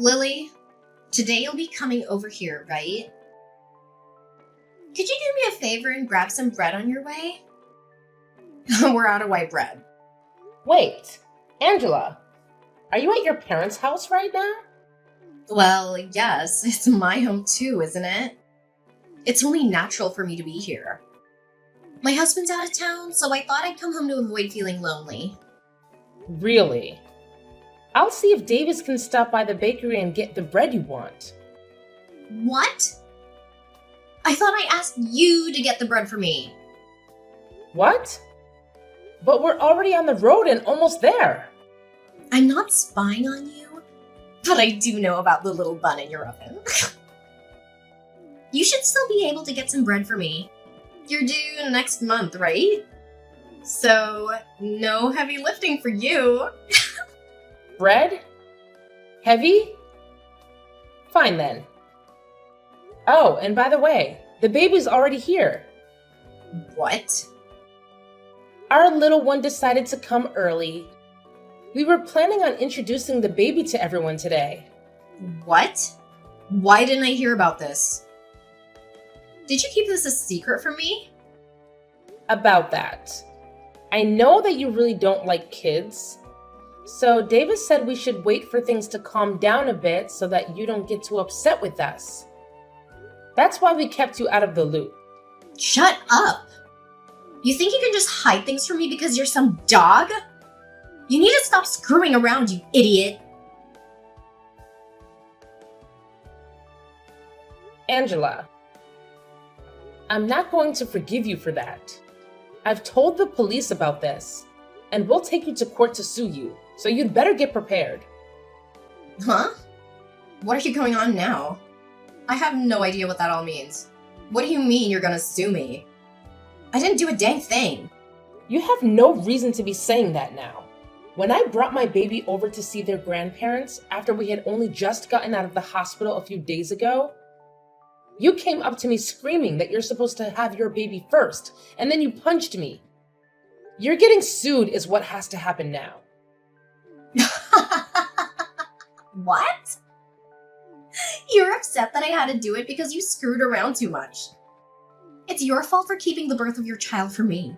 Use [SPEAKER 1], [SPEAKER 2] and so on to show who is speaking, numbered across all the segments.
[SPEAKER 1] Lily, today you'll be coming over here, right? Could you do me a favor and grab some bread on your way? We're out of white bread.
[SPEAKER 2] Wait, Angela, are you at your parents' house right now?
[SPEAKER 1] Well, yes, it's my home too, isn't it? It's only natural for me to be here. My husband's out of town, so I thought I'd come home to avoid feeling lonely.
[SPEAKER 2] Really? I'll see if Davis can stop by the bakery and get the bread you want.
[SPEAKER 1] What? I thought I asked you to get the bread for me.
[SPEAKER 2] What? But we're already on the road and almost there.
[SPEAKER 1] I'm not spying on you, but I do know about the little bun in your oven. You should still be able to get some bread for me. You're due next month, right? So, no heavy lifting for you.
[SPEAKER 2] Bread? Heavy? Fine then. Oh, and by the way, the baby's already here.
[SPEAKER 1] What?
[SPEAKER 2] Our little one decided to come early. We were planning on introducing the baby to everyone today.
[SPEAKER 1] What? Why didn't I hear about this? Did you keep this a secret from me?
[SPEAKER 2] About that. I know that you really don't like kids. So Davis said we should wait for things to calm down a bit so that you don't get too upset with us. That's why we kept you out of the loop.
[SPEAKER 1] Shut up! You think you can just hide things from me because you're some dog? You need to stop screwing around, you idiot!
[SPEAKER 2] Angela, I'm not going to forgive you for that. I've told the police about this, and we'll take you to court to sue you, so you'd better get prepared.
[SPEAKER 1] Huh? What are you going on now? I have no idea what that all means. What do you mean you're gonna sue me? I didn't do a dang thing.
[SPEAKER 2] You have no reason to be saying that now. When I brought my baby over to see their grandparents after we had only just gotten out of the hospital a few days ago, you came up to me screaming that you're supposed to have your baby first, and then you punched me. You're getting sued is what has to happen now.
[SPEAKER 1] What? You're upset that I had to do it because you screwed around too much. It's your fault for keeping the birth of your child from me.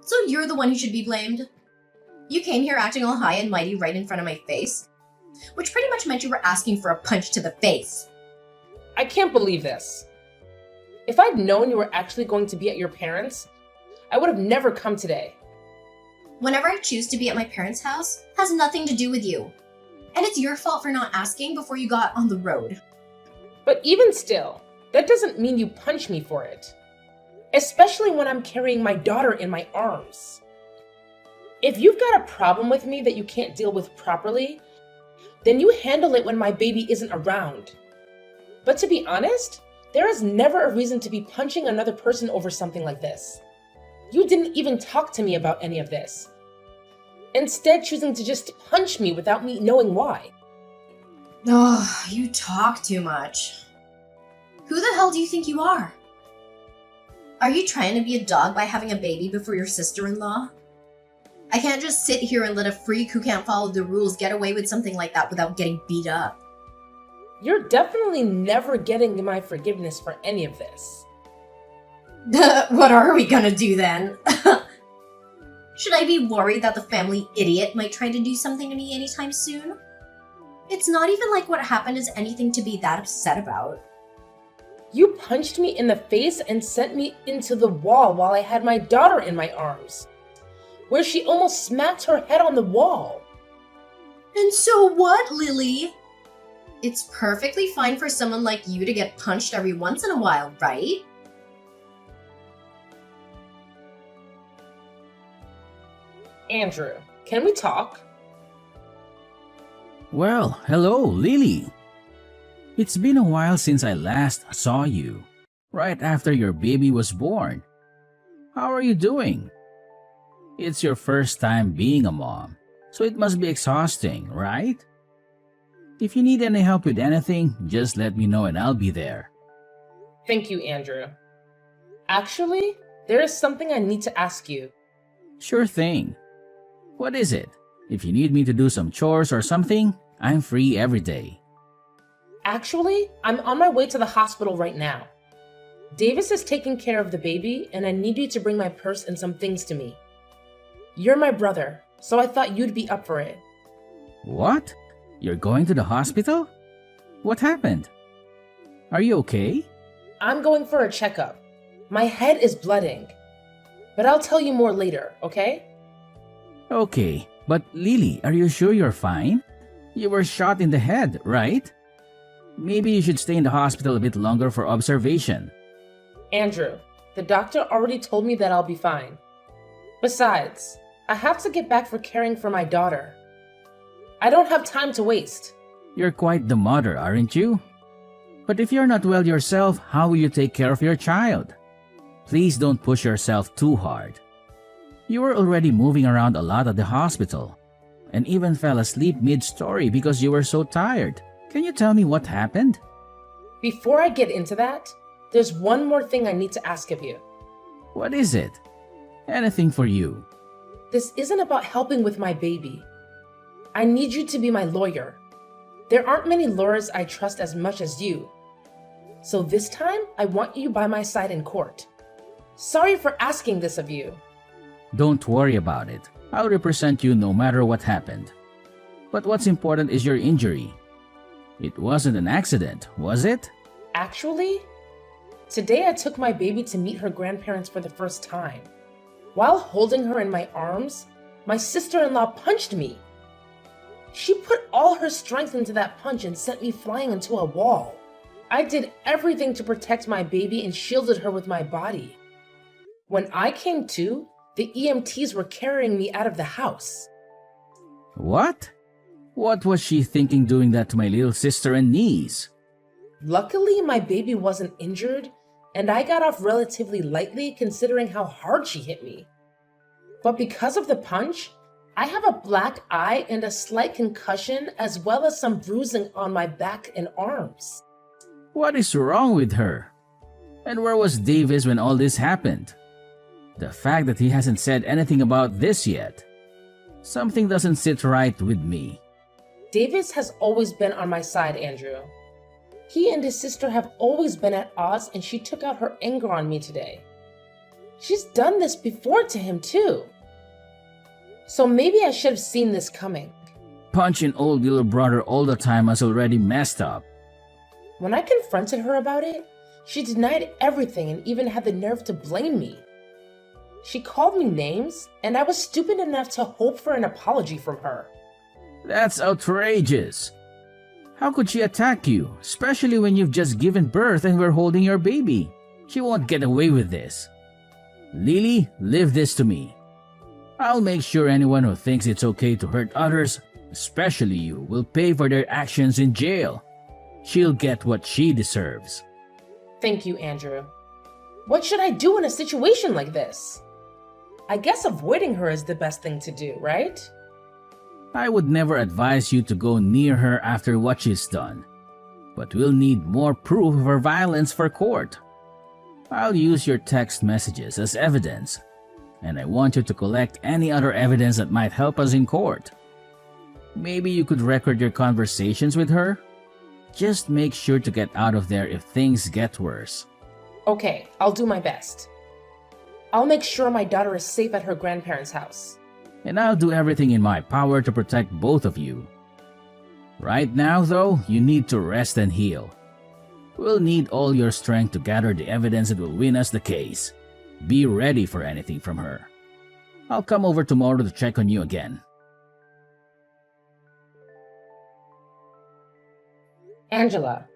[SPEAKER 1] So you're the one who should be blamed. You came here acting all high and mighty right in front of my face, which pretty much meant you were asking for a punch to the face.
[SPEAKER 2] I can't believe this. If I'd known you were actually going to be at your parents', I would have never come today.
[SPEAKER 1] Whenever I choose to be at my parents' house has nothing to do with you. And it's your fault for not asking before you got on the road.
[SPEAKER 2] But even still, that doesn't mean you punch me for it. Especially when I'm carrying my daughter in my arms. If you've got a problem with me that you can't deal with properly, then you handle it when my baby isn't around. But to be honest, there is never a reason to be punching another person over something like this. You didn't even talk to me about any of this. Instead, choosing to just punch me without me knowing why.
[SPEAKER 1] Oh, you talk too much. Who the hell do you think you are? Are you trying to be a dog by having a baby before your sister-in-law? I can't just sit here and let a freak who can't follow the rules get away with something like that without getting beat up.
[SPEAKER 2] You're definitely never getting my forgiveness for any of this.
[SPEAKER 1] What are we gonna do then? Should I be worried that the family idiot might try to do something to me anytime soon? It's not even like what happened is anything to be that upset about.
[SPEAKER 2] You punched me in the face and sent me into the wall while I had my daughter in my arms, where she almost smacked her head on the wall.
[SPEAKER 1] And so what, Lily? It's perfectly fine for someone like you to get punched every once in a while, right?
[SPEAKER 2] Andrew, can we talk?
[SPEAKER 3] Well, hello, Lily. It's been a while since I last saw you, right after your baby was born. How are you doing? It's your first time being a mom, so it must be exhausting, right? If you need any help with anything, just let me know and I'll be there.
[SPEAKER 2] Thank you, Andrew. Actually, there is something I need to ask you.
[SPEAKER 3] Sure thing. What is it? If you need me to do some chores or something, I'm free every day.
[SPEAKER 2] Actually, I'm on my way to the hospital right now. Davis is taking care of the baby, and I need you to bring my purse and some things to me. You're my brother, so I thought you'd be up for it.
[SPEAKER 3] What? You're going to the hospital? What happened? Are you okay?
[SPEAKER 2] I'm going for a checkup. My head is blooding. But I'll tell you more later, okay?
[SPEAKER 3] Okay, but Lily, are you sure you're fine? You were shot in the head, right? Maybe you should stay in the hospital a bit longer for observation.
[SPEAKER 2] Andrew, the doctor already told me that I'll be fine. Besides, I have to get back for caring for my daughter. I don't have time to waste.
[SPEAKER 3] You're quite the mother, aren't you? But if you're not well yourself, how will you take care of your child? Please don't push yourself too hard. You were already moving around a lot at the hospital, and even fell asleep mid-story because you were so tired. Can you tell me what happened?
[SPEAKER 2] Before I get into that, there's one more thing I need to ask of you.
[SPEAKER 3] What is it? Anything for you.
[SPEAKER 2] This isn't about helping with my baby. I need you to be my lawyer. There aren't many lawyers I trust as much as you. So this time, I want you by my side in court. Sorry for asking this of you.
[SPEAKER 3] Don't worry about it. I'll represent you no matter what happened. But what's important is your injury. It wasn't an accident, was it?
[SPEAKER 2] Actually, today I took my baby to meet her grandparents for the first time. While holding her in my arms, my sister-in-law punched me. She put all her strength into that punch and sent me flying into a wall. I did everything to protect my baby and shielded her with my body. When I came to, the EMTs were carrying me out of the house.
[SPEAKER 3] What? What was she thinking doing that to my little sister and niece?
[SPEAKER 2] Luckily, my baby wasn't injured, and I got off relatively lightly considering how hard she hit me. But because of the punch, I have a black eye and a slight concussion as well as some bruising on my back and arms.
[SPEAKER 3] What is wrong with her? And where was Davis when all this happened? The fact that he hasn't said anything about this yet. Something doesn't sit right with me.
[SPEAKER 2] Davis has always been on my side, Andrew. He and his sister have always been at odds, and she took out her anger on me today. She's done this before to him too. So maybe I should have seen this coming.
[SPEAKER 3] Punching old little brother all the time has already messed up.
[SPEAKER 2] When I confronted her about it, she denied everything and even had the nerve to blame me. She called me names, and I was stupid enough to hope for an apology from her.
[SPEAKER 3] That's outrageous. How could she attack you, especially when you've just given birth and we're holding your baby? She won't get away with this. Lily, leave this to me. I'll make sure anyone who thinks it's okay to hurt others, especially you, will pay for their actions in jail. She'll get what she deserves.
[SPEAKER 2] Thank you, Andrew. What should I do in a situation like this? I guess avoiding her is the best thing to do, right?
[SPEAKER 3] I would never advise you to go near her after what she's done, but we'll need more proof of her violence for court. I'll use your text messages as evidence, and I want you to collect any other evidence that might help us in court. Maybe you could record your conversations with her? Just make sure to get out of there if things get worse.
[SPEAKER 2] Okay, I'll do my best. I'll make sure my daughter is safe at her grandparents' house.
[SPEAKER 3] And I'll do everything in my power to protect both of you. Right now, though, you need to rest and heal. We'll need all your strength to gather the evidence that will win us the case. Be ready for anything from her. I'll come over tomorrow to check on you again.
[SPEAKER 2] Angela,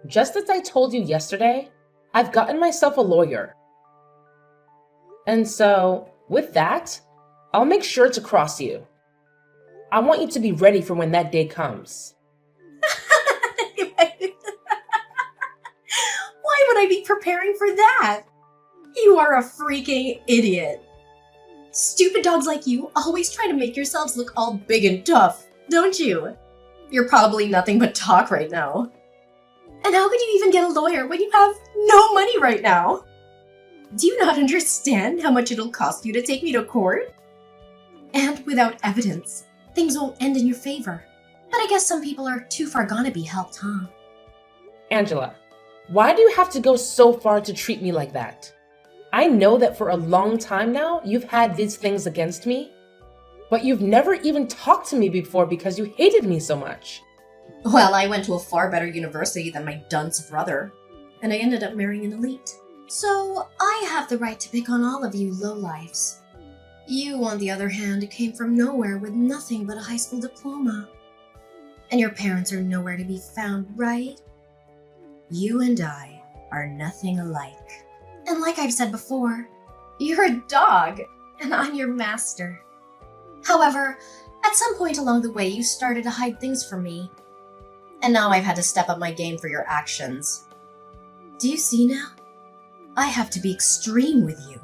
[SPEAKER 2] just as I told you yesterday, I've gotten myself a lawyer. And so, with that, I'll make sure to cross you. I want you to be ready for when that day comes.
[SPEAKER 1] Why would I be preparing for that? You are a freaking idiot. Stupid dogs like you always try to make yourselves look all big and tough, don't you? You're probably nothing but talk right now. And how could you even get a lawyer when you have no money right now? Do you not understand how much it'll cost you to take me to court? And without evidence, things won't end in your favor. But I guess some people are too far gone to be helped, huh?
[SPEAKER 2] Angela, why do you have to go so far to treat me like that? I know that for a long time now, you've had these things against me, but you've never even talked to me before because you hated me so much.
[SPEAKER 1] Well, I went to a far better university than my dunce brother, and I ended up marrying an elite. So I have the right to pick on all of you lowlifes. You, on the other hand, came from nowhere with nothing but a high school diploma. And your parents are nowhere to be found, right? You and I are nothing alike. And like I've said before, you're a dog, and I'm your master. However, at some point along the way, you started to hide things from me. And now I've had to step up my game for your actions. Do you see now? I have to be extreme with you.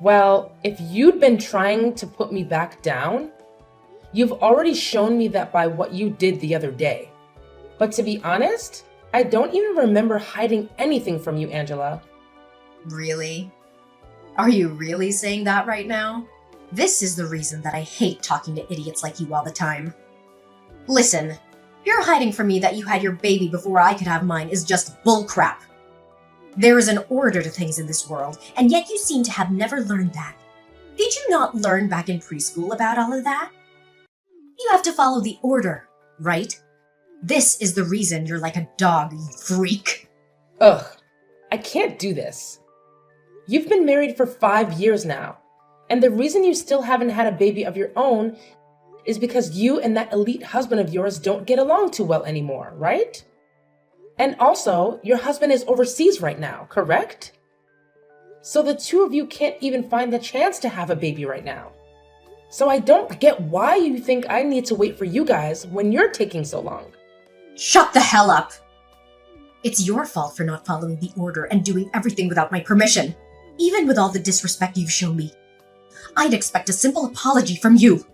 [SPEAKER 2] Well, if you'd been trying to put me back down, you've already shown me that by what you did the other day. But to be honest, I don't even remember hiding anything from you, Angela.
[SPEAKER 1] Really? Are you really saying that right now? This is the reason that I hate talking to idiots like you all the time. Listen, you're hiding from me that you had your baby before I could have mine is just bullcrap. There is an order to things in this world, and yet you seem to have never learned that. Did you not learn back in preschool about all of that? You have to follow the order, right? This is the reason you're like a dog, you freak.
[SPEAKER 2] Ugh, I can't do this. You've been married for 5 years now, and the reason you still haven't had a baby of your own is because you and that elite husband of yours don't get along too well anymore, right? And also, your husband is overseas right now, correct? So the two of you can't even find the chance to have a baby right now. So I don't get why you think I need to wait for you guys when you're taking so long.
[SPEAKER 1] Shut the hell up! It's your fault for not following the order and doing everything without my permission. Even with all the disrespect you've shown me, I'd expect a simple apology from you.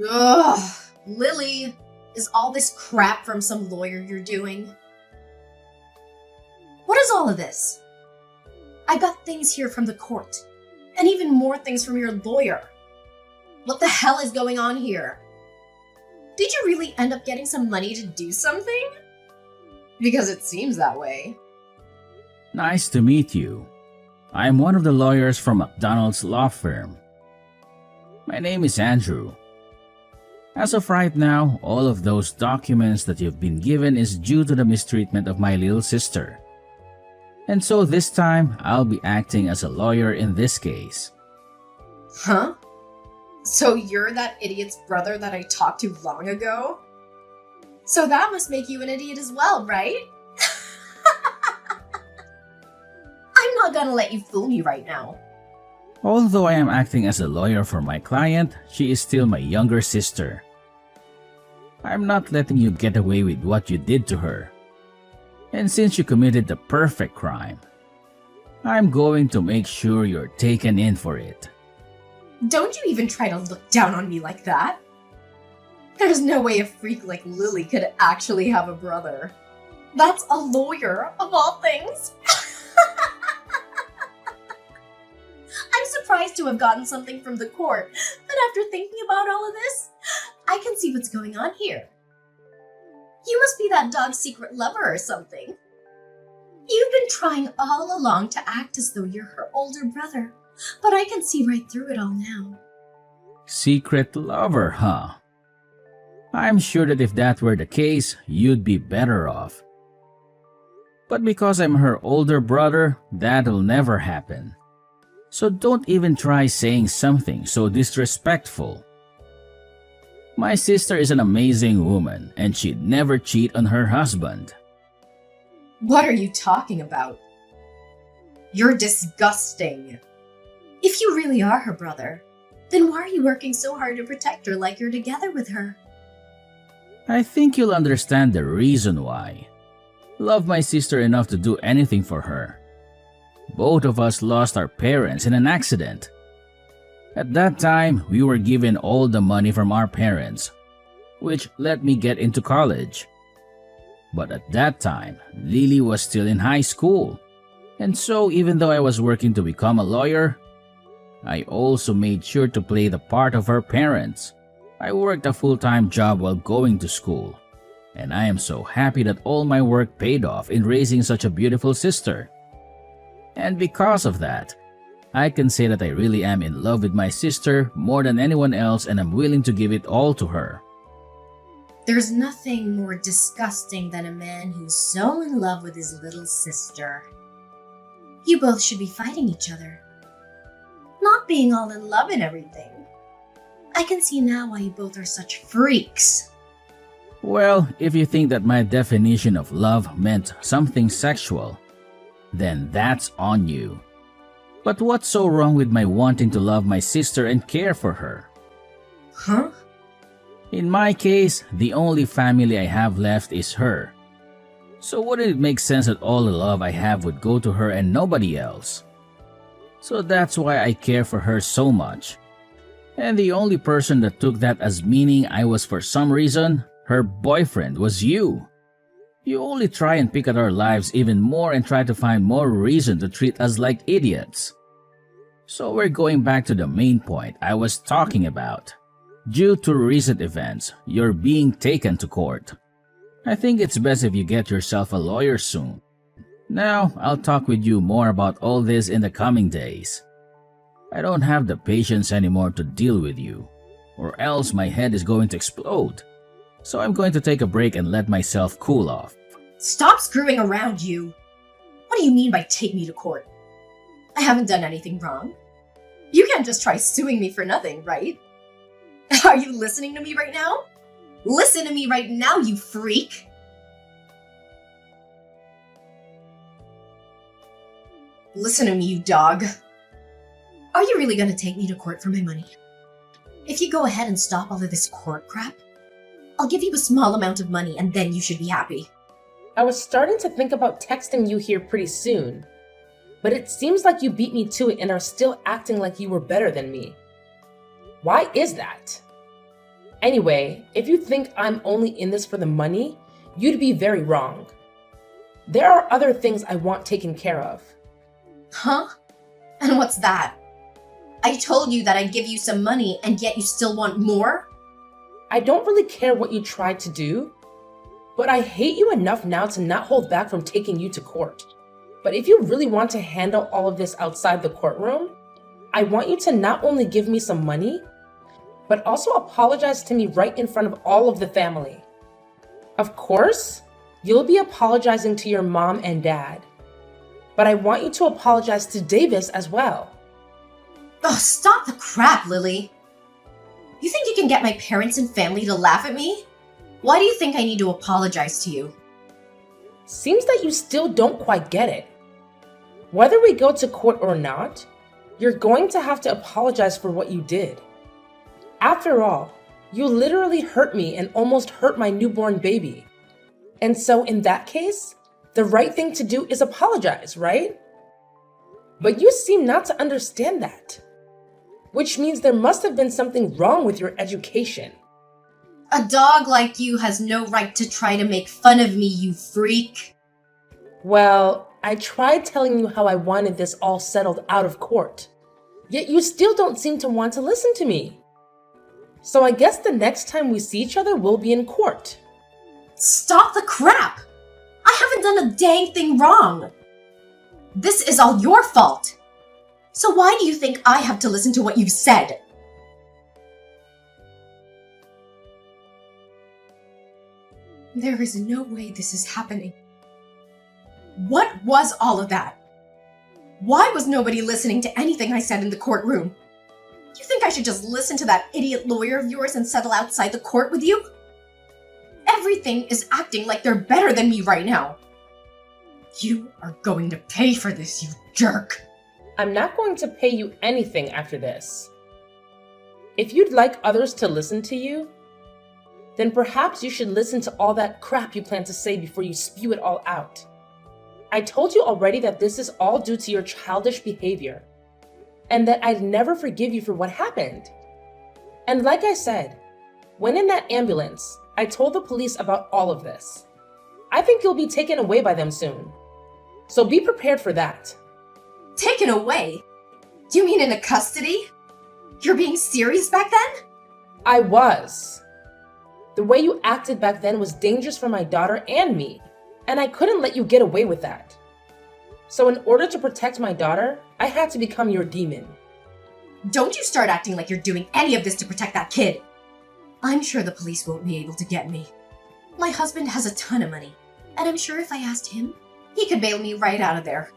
[SPEAKER 1] Ugh, Lily, is all this crap from some lawyer you're doing? What is all of this? I got things here from the court, and even more things from your lawyer. What the hell is going on here? Did you really end up getting some money to do something? Because it seems that way.
[SPEAKER 3] Nice to meet you. I'm one of the lawyers from McDonald's law firm. My name is Andrew. As of right now, all of those documents that you've been given is due to the mistreatment of my little sister. And so this time, I'll be acting as a lawyer in this case.
[SPEAKER 1] Huh? So you're that idiot's brother that I talked to long ago? So that must make you an idiot as well, right? I'm not gonna let you fool me right now.
[SPEAKER 3] Although I am acting as a lawyer for my client, she is still my younger sister. I'm not letting you get away with what you did to her. And since you committed the perfect crime, I'm going to make sure you're taken in for it.
[SPEAKER 1] Don't you even try to look down on me like that. There's no way a freak like Lily could actually have a brother. That's a lawyer, of all things. I'm surprised to have gotten something from the court, but after thinking about all of this, I can see what's going on here. You must be that dog's secret lover or something. You've been trying all along to act as though you're her older brother, but I can see right through it all now.
[SPEAKER 3] Secret lover, huh? I'm sure that if that were the case, you'd be better off. But because I'm her older brother, that'll never happen. So don't even try saying something so disrespectful. My sister is an amazing woman, and she'd never cheat on her husband.
[SPEAKER 1] What are you talking about? You're disgusting. If you really are her brother, then why are you working so hard to protect her like you're together with her?
[SPEAKER 3] I think you'll understand the reason why. Love my sister enough to do anything for her. Both of us lost our parents in an accident. At that time, we were given all the money from our parents, which let me get into college. But at that time, Lily was still in high school. And so even though I was working to become a lawyer, I also made sure to play the part of her parents, I worked a full-time job while going to school, and I am so happy that all my work paid off in raising such a beautiful sister. And because of that, I can say that I really am in love with my sister more than anyone else, and I'm willing to give it all to her.
[SPEAKER 1] There's nothing more disgusting than a man who's so in love with his little sister. You both should be fighting each other, not being all in love and everything. I can see now why you both are such freaks.
[SPEAKER 3] Well, if you think that my definition of love meant something sexual, then that's on you. But what's so wrong with my wanting to love my sister and care for her?
[SPEAKER 1] Huh?
[SPEAKER 3] In my case, the only family I have left is her. So wouldn't it make sense that all the love I have would go to her and nobody else? So that's why I care for her so much. And the only person that took that as meaning I was for some reason, her boyfriend, was you. You only try and pick at our lives even more and try to find more reason to treat us like idiots. So we're going back to the main point I was talking about. Due to recent events, you're being taken to court. I think it's best if you get yourself a lawyer soon. Now, I'll talk with you more about all this in the coming days. I don't have the patience anymore to deal with you, or else my head is going to explode. So I'm going to take a break and let myself cool off.
[SPEAKER 1] Stop screwing around, you! What do you mean by take me to court? I haven't done anything wrong. You can't just try suing me for nothing, right? Are you listening to me right now? Listen to me right now, you freak! Listen to me, you dog. Are you really gonna take me to court for my money? If you go ahead and stop all of this court crap, I'll give you a small amount of money and then you should be happy.
[SPEAKER 2] I was starting to think about texting you here pretty soon, but it seems like you beat me to it and are still acting like you were better than me. Why is that? Anyway, if you think I'm only in this for the money, you'd be very wrong. There are other things I want taken care of.
[SPEAKER 1] Huh? And what's that? I told you that I'd give you some money and yet you still want more?
[SPEAKER 2] I don't really care what you tried to do, but I hate you enough now to not hold back from taking you to court. But if you really want to handle all of this outside the courtroom, I want you to not only give me some money, but also apologize to me right in front of all of the family. Of course, you'll be apologizing to your mom and dad, but I want you to apologize to Davis as well.
[SPEAKER 1] Oh, stop the crap, Lily. You think you can get my parents and family to laugh at me? Why do you think I need to apologize to you?
[SPEAKER 2] Seems that you still don't quite get it. Whether we go to court or not, you're going to have to apologize for what you did. After all, you literally hurt me and almost hurt my newborn baby. And so in that case, the right thing to do is apologize, right? But you seem not to understand that, which means there must have been something wrong with your education.
[SPEAKER 1] A dog like you has no right to try to make fun of me, you freak.
[SPEAKER 2] Well, I tried telling you how I wanted this all settled out of court, yet you still don't seem to want to listen to me. So I guess the next time we see each other, we'll be in court.
[SPEAKER 1] Stop the crap! I haven't done a dang thing wrong. This is all your fault. So why do you think I have to listen to what you've said? There is no way this is happening. What was all of that? Why was nobody listening to anything I said in the courtroom? You think I should just listen to that idiot lawyer of yours and settle outside the court with you? Everything is acting like they're better than me right now. You are going to pay for this, you jerk.
[SPEAKER 2] I'm not going to pay you anything after this. If you'd like others to listen to you, then perhaps you should listen to all that crap you plan to say before you spew it all out. I told you already that this is all due to your childish behavior, and that I'd never forgive you for what happened. And like I said, when in that ambulance, I told the police about all of this. I think you'll be taken away by them soon. So be prepared for that.
[SPEAKER 1] Taken away? Do you mean into custody? You're being serious back then?
[SPEAKER 2] I was. The way you acted back then was dangerous for my daughter and me, and I couldn't let you get away with that. So in order to protect my daughter, I had to become your demon.
[SPEAKER 1] Don't you start acting like you're doing any of this to protect that kid. I'm sure the police won't be able to get me. My husband has a ton of money, and I'm sure if I asked him, he could bail me right out of there.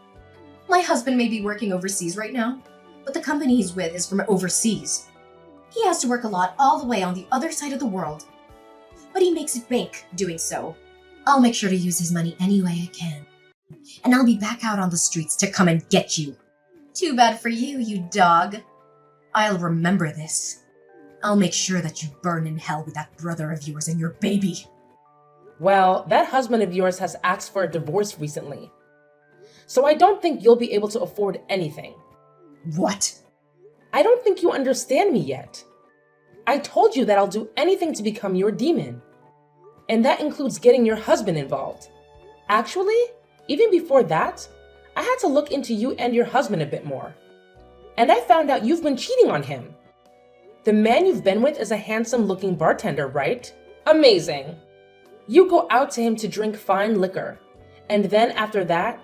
[SPEAKER 1] My husband may be working overseas right now, but the company he's with is from overseas. He has to work a lot all the way on the other side of the world, but he makes it bank doing so. I'll make sure to use his money any way I can, and I'll be back out on the streets to come and get you. Too bad for you, you dog. I'll remember this. I'll make sure that you burn in hell with that brother of yours and your baby.
[SPEAKER 2] Well, that husband of yours has asked for a divorce recently, so I don't think you'll be able to afford anything.
[SPEAKER 1] What?
[SPEAKER 2] I don't think you understand me yet. I told you that I'll do anything to become your demon, and that includes getting your husband involved. Actually, even before that, I had to look into you and your husband a bit more, and I found out you've been cheating on him. The man you've been with is a handsome-looking bartender, right? Amazing. You go out to him to drink fine liquor, and then after that,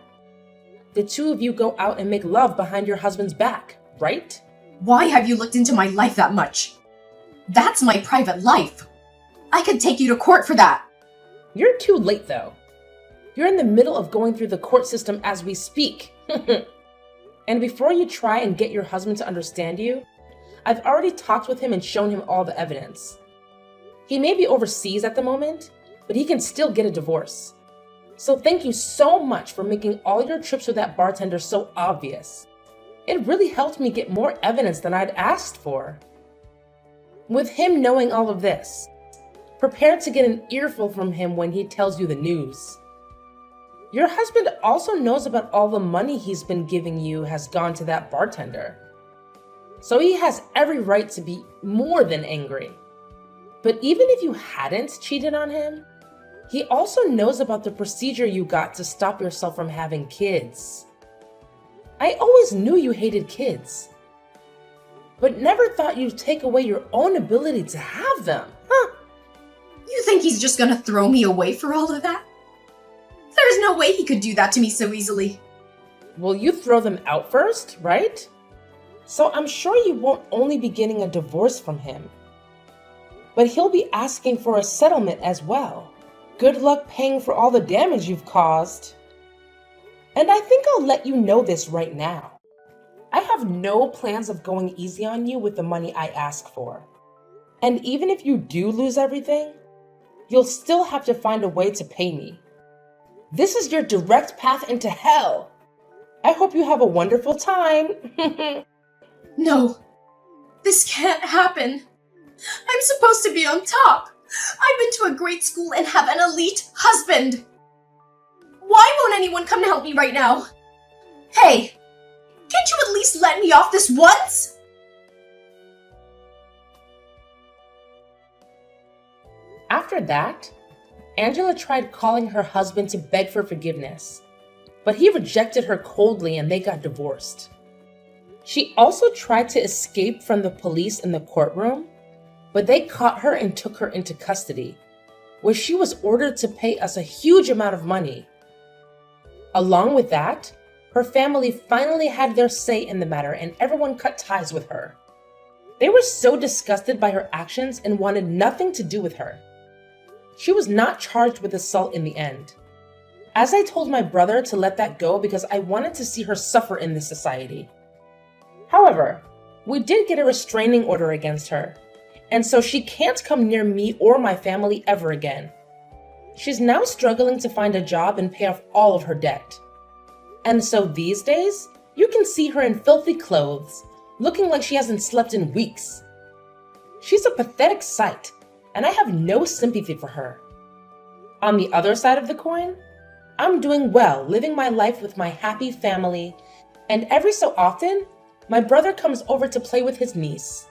[SPEAKER 2] the two of you go out and make love behind your husband's back, right?
[SPEAKER 1] Why have you looked into my life that much? That's my private life. I could take you to court for that.
[SPEAKER 2] You're too late, though. You're in the middle of going through the court system as we speak. And before you try and get your husband to understand you, I've already talked with him and shown him all the evidence. He may be overseas at the moment, but he can still get a divorce. So thank you so much for making all your trips with that bartender so obvious. It really helped me get more evidence than I'd asked for. With him knowing all of this, prepare to get an earful from him when he tells you the news. Your husband also knows about all the money he's been giving you has gone to that bartender. So he has every right to be more than angry. But even if you hadn't cheated on him, he also knows about the procedure you got to stop yourself from having kids. I always knew you hated kids, but never thought you'd take away your own ability to have them, huh?
[SPEAKER 1] You think he's just gonna throw me away for all of that? There's no way he could do that to me so easily.
[SPEAKER 2] Well, you throw them out first, right? So I'm sure you won't only be getting a divorce from him, but he'll be asking for a settlement as well. Good luck paying for all the damage you've caused. And I think I'll let you know this right now. I have no plans of going easy on you with the money I ask for. And even if you do lose everything, you'll still have to find a way to pay me. This is your direct path into hell. I hope you have a wonderful time.
[SPEAKER 1] No, this can't happen. I'm supposed to be on top. I've been to a great school and have an elite husband. Why won't anyone come to help me right now? Hey, can't you at least let me off this once?
[SPEAKER 2] After that, Angela tried calling her husband to beg for forgiveness, but he rejected her coldly and they got divorced. She also tried to escape from the police in the courtroom, but they caught her and took her into custody, where she was ordered to pay us a huge amount of money. Along with that, her family finally had their say in the matter and everyone cut ties with her. They were so disgusted by her actions and wanted nothing to do with her. She was not charged with assault in the end. As I told my brother to let that go because I wanted to see her suffer in this society. However, we did get a restraining order against her, and so she can't come near me or my family ever again. She's now struggling to find a job and pay off all of her debt. And so these days, you can see her in filthy clothes, looking like she hasn't slept in weeks. She's a pathetic sight, and I have no sympathy for her. On the other side of the coin, I'm doing well, living my life with my happy family, and every so often, my brother comes over to play with his niece.